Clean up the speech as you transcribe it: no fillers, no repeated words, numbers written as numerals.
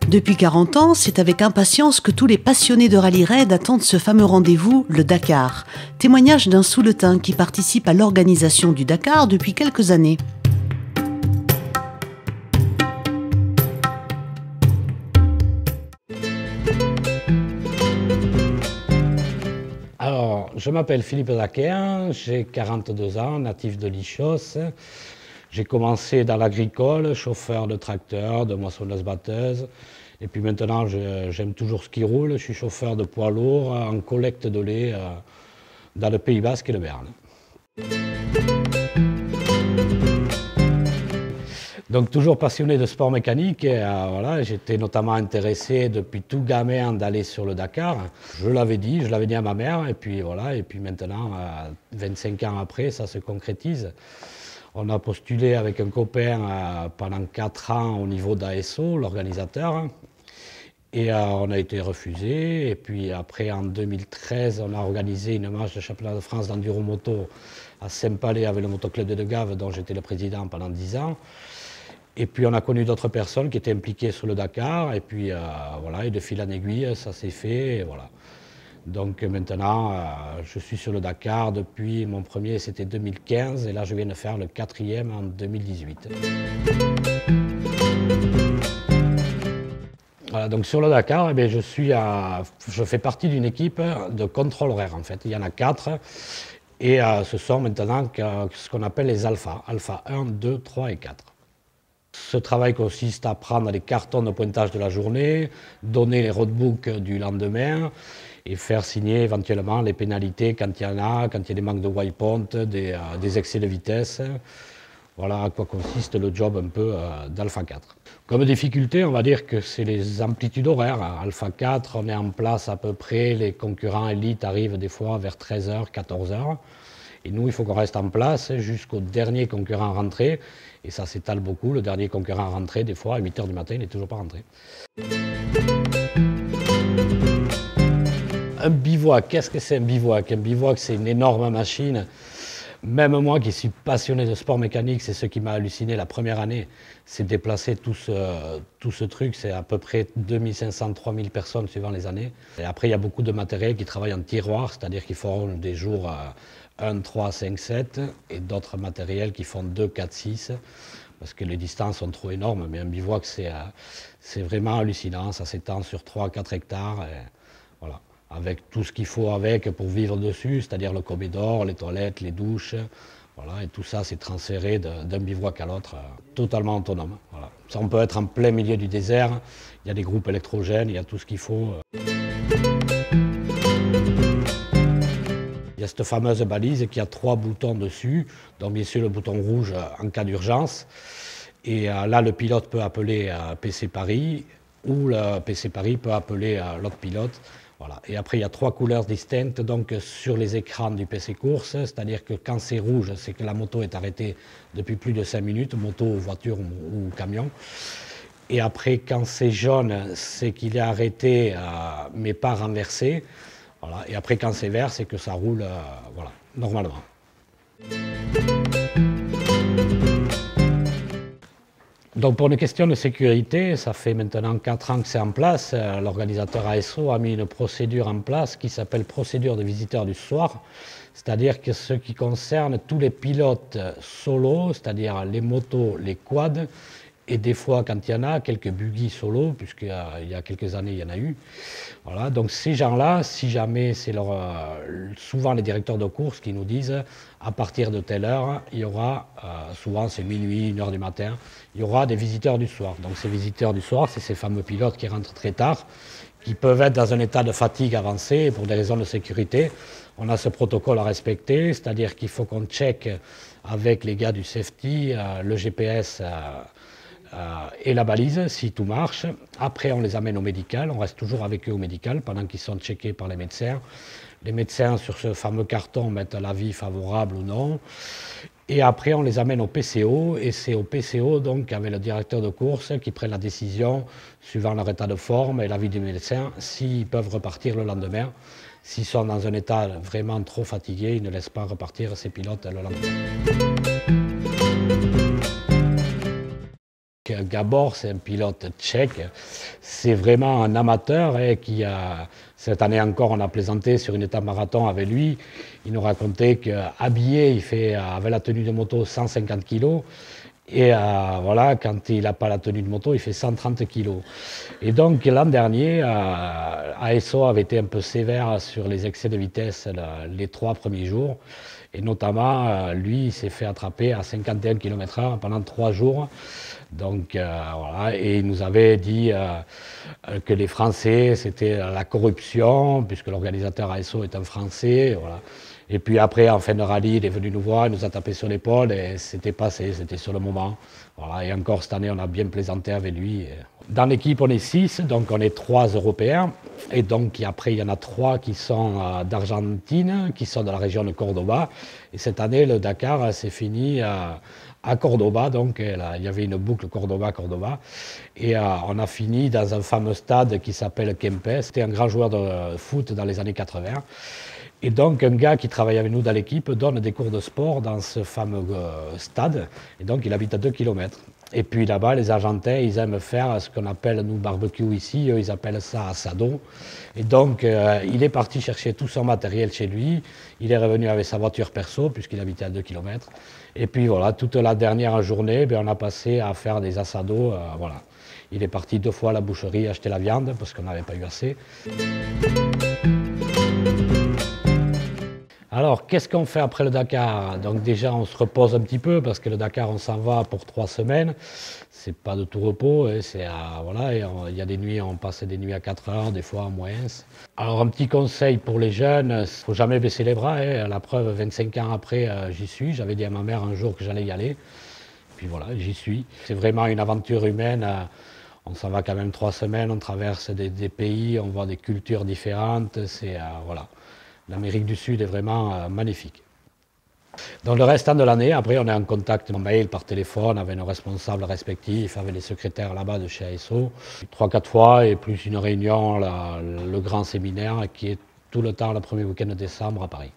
Depuis 40 ans, c'est avec impatience que tous les passionnés de rallye-raid attendent ce fameux rendez-vous, le Dakar. Témoignage d'un Souletin qui participe à l'organisation du Dakar depuis quelques années. Alors, je m'appelle Philippe Daquin, j'ai 42 ans, natif de Lichos. J'ai commencé dans l'agricole, chauffeur de tracteur, de moissonneuse-batteuse. Et puis maintenant, j'aime toujours ce qui roule. Je suis chauffeur de poids lourd en collecte de lait dans le Pays Basque et le Béarn. Donc toujours passionné de sport mécanique, et, voilà, j'étais notamment intéressé depuis tout gamin d'aller sur le Dakar. Je l'avais dit à ma mère, et puis voilà, et puis maintenant, 25 ans après, ça se concrétise. On a postulé avec un copain pendant 4 ans au niveau d'ASO, l'organisateur, et on a été refusé. Et puis après, en 2013, on a organisé une marche de championnat de France d'enduro-moto à Saint-Palais avec le motoclub de Gave, dont j'étais le président pendant 10 ans. Et puis on a connu d'autres personnes qui étaient impliquées sur le Dakar, et puis voilà, et de fil en aiguille, ça s'est fait, et voilà. Donc maintenant, je suis sur le Dakar depuis, mon premier c'était 2015, et là je viens de faire le 4e en 2018. Voilà, donc sur le Dakar, eh bien, je fais partie d'une équipe de contrôle horaire en fait. Il y en a 4, et ce sont maintenant ce qu'on appelle les alphas, alpha 1, 2, 3 et 4. Ce travail consiste à prendre les cartons de pointage de la journée, donner les roadbooks du lendemain et faire signer éventuellement les pénalités quand il y en a, quand il y a des manques de waypoint, des excès de vitesse. Voilà à quoi consiste le job un peu d'Alpha 4. Comme difficulté, on va dire que c'est les amplitudes horaires. Alpha 4, on est en place à peu près, les concurrents élites arrivent des fois vers 13h, 14h. Et nous, il faut qu'on reste en place jusqu'au dernier concurrent rentré. Et ça s'étale beaucoup. Le dernier concurrent rentré, des fois, à 8h du matin, il n'est toujours pas rentré. Un bivouac, qu'est-ce que c'est un bivouac? Un bivouac, c'est une énorme machine. Même moi qui suis passionné de sport mécanique, c'est ce qui m'a halluciné la première année. C'est déplacer tout ce truc, c'est à peu près 2500, 3000 personnes suivant les années. Et après, il y a beaucoup de matériel qui travaille en tiroir, c'est-à-dire qu'ils font des jours 1, 3, 5, 7, et d'autres matériels qui font 2, 4, 6, parce que les distances sont trop énormes. Mais un bivouac, c'est vraiment hallucinant, ça s'étend sur 3, 4 hectares. Et voilà. Avec tout ce qu'il faut avec pour vivre dessus, c'est-à-dire le comedor, les toilettes, les douches, voilà, et tout ça c'est transféré d'un bivouac à l'autre, totalement autonome. Voilà. Ça, on peut être en plein milieu du désert, il y a des groupes électrogènes, il y a tout ce qu'il faut. Il y a cette fameuse balise qui a 3 boutons dessus, donc bien sûr le bouton rouge en cas d'urgence, et là le pilote peut appeler PC Paris, ou le PC Paris peut appeler l'autre pilote. Voilà. Et après, il y a 3 couleurs distinctes donc, sur les écrans du PC course, c'est-à-dire que quand c'est rouge, c'est que la moto est arrêtée depuis plus de 5 minutes, moto, voiture ou camion. Et après, quand c'est jaune, c'est qu'il est arrêté mais pas renversé. Voilà. Et après, quand c'est vert, c'est que ça roule voilà, normalement. Donc pour une question de sécurité, ça fait maintenant 4 ans que c'est en place. L'organisateur ASO a mis une procédure en place qui s'appelle procédure de visiteurs du soir. C'est-à-dire que ce qui concerne tous les pilotes solo, c'est-à-dire les motos, les quads, et des fois, quand il y en a, quelques buggy solo, puisqu'il y a quelques années, il y en a eu. Voilà, donc ces gens-là, si jamais c'est souvent les directeurs de course qui nous disent à partir de telle heure, il y aura, souvent c'est minuit, 1h du matin, il y aura des visiteurs du soir. Donc ces visiteurs du soir, c'est ces fameux pilotes qui rentrent très tard, qui peuvent être dans un état de fatigue avancée, et pour des raisons de sécurité. On a ce protocole à respecter, c'est-à-dire qu'il faut qu'on check avec les gars du safety, le GPS, et la balise, si tout marche. Après, on les amène au médical, on reste toujours avec eux au médical pendant qu'ils sont checkés par les médecins. Les médecins, sur ce fameux carton, mettent l'avis favorable ou non. Et après, on les amène au PCO, et c'est au PCO, donc, avec le directeur de course, qui prennent la décision, suivant leur état de forme et l'avis des médecins, s'ils peuvent repartir le lendemain. S'ils sont dans un état vraiment trop fatigué, ils ne laissent pas repartir ces pilotes le lendemain. Gabor, c'est un pilote tchèque, c'est vraiment un amateur cette année encore, on a plaisanté sur une étape marathon avec lui. Il nous racontait qu'habillé, avec la tenue de moto 150 kg. Et voilà, quand il n'a pas la tenue de moto, il fait 130 kg. Et donc l'an dernier, ASO avait été un peu sévère sur les excès de vitesse les 3 premiers jours. Et notamment, lui, il s'est fait attraper à 51 km/h pendant 3 jours. Donc voilà, et il nous avait dit que les Français, c'était la corruption, puisque l'organisateur ASO est un Français. Voilà. Et puis après, en fin de rallye, il est venu nous voir, il nous a tapé sur l'épaule et c'était passé, c'était sur le moment. Voilà. Et encore cette année, on a bien plaisanté avec lui. Dans l'équipe, on est 6, donc on est 3 Européens. Et donc après, il y en a 3 qui sont d'Argentine, qui sont de la région de Cordoba. Et cette année, le Dakar s'est fini à Cordoba, donc il y avait une boucle Cordoba-Cordoba. Et on a fini dans un fameux stade qui s'appelle Kempes. C'était un grand joueur de foot dans les années 80. Et donc, un gars qui travaille avec nous dans l'équipe donne des cours de sport dans ce fameux stade. Et donc, il habite à 2 km. Et puis là-bas, les Argentins, ils aiment faire ce qu'on appelle, nous, barbecue ici. Eux, ils appellent ça asado. Et donc, il est parti chercher tout son matériel chez lui. Il est revenu avec sa voiture perso, puisqu'il habitait à 2 km. Et puis voilà, toute la dernière journée, on a passé à faire des asados. Voilà. Il est parti 2 fois à la boucherie acheter la viande, parce qu'on n'avait pas eu assez. Alors, qu'est-ce qu'on fait après le Dakar? Donc déjà, on se repose un petit peu, parce que le Dakar, on s'en va pour 3 semaines. C'est pas de tout repos, voilà, il y a des nuits, on passe des nuits à 4 heures, des fois en moyenne. Alors, un petit conseil pour les jeunes, il ne faut jamais baisser les bras. La preuve, 25 ans après, j'y suis. J'avais dit à ma mère un jour que j'allais y aller. Puis voilà, j'y suis. C'est vraiment une aventure humaine. On s'en va quand même 3 semaines, on traverse des pays, on voit des cultures différentes. Voilà. L'Amérique du Sud est vraiment magnifique. Dans le restant de l'année, après, on est en contact en mail, par téléphone, avec nos responsables respectifs, avec les secrétaires là-bas de chez ASO. 3-4 fois, et plus une réunion, le grand séminaire, qui est tout le temps le premier week-end de décembre à Paris.